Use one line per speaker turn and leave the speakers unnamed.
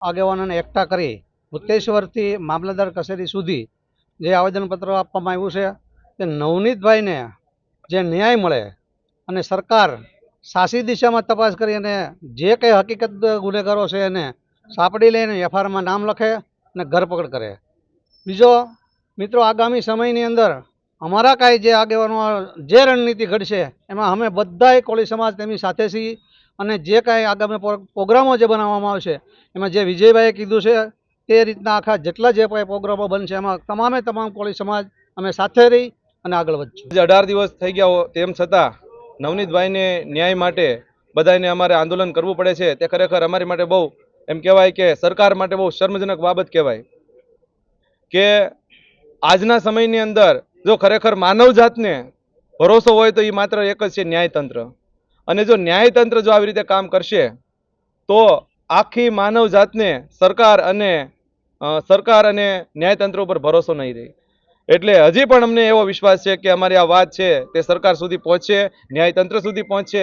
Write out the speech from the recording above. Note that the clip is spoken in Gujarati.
આગેવાનોને એકઠા કરી ભૂતેશ્વરથી મામલતદાર કચેરી સુધી જે આવેદનપત્ર આપવામાં આવ્યું છે તે નવનીતભાઈને જે ન્યાય મળે અને સરકાર સાચી દિશામાં તપાસ કરી અને જે કંઈ હકીકત ગુનેગારો છે એને સાપડી લઈને એફઆઈઆરમાં નામ લખે અને ધરપકડ કરે. બીજો મિત્રો, આગામી સમયની અંદર અમારા કાંઈ જે આગેવાનો જે રણનીતિ ઘડશે એમાં અમે બધાય કોળી સમાજ તેમની સાથે છીએ અને જે કાંઈ આગામી પ્રોગ્રામો જે બનાવવામાં આવશે એમાં જે વિજયભાઈએ કીધું છે તે રીતના આખા જેટલા જે કાંઈ પ્રોગ્રામો બનશે એમાં તમામ કોળી સમાજ અમે સાથે રહી અને આગળ વધશું.
18 દિવસ થઈ ગયા તેમ છતાં નવનીતભાઈને ન્યાય માટે બધાને અમારે આંદોલન કરવું પડે છે. તે ખરેખર અમારી માટે બહુ એમ કહેવાય કે સરકાર માટે બહુ શર્મજનક બાબત કહેવાય કે આજના સમયની અંદર જો ખરેખર માનવ જાતને ભરોસો હોય તો એ માત્ર એક જ છે, ન્યાયતંત્ર. અને જો ન્યાયતંત્ર જો આવી રીતે કામ કરશે તો આખી માનવ જાતને સરકાર અને ન્યાયતંત્ર ઉપર ભરોસો નહીં રહે. એટલે હજી પણ અમને એવો વિશ્વાસ છે કે અમારી આ વાત છે તે સરકાર સુધી પહોંચશે, ન્યાયતંત્ર સુધી પહોંચશે.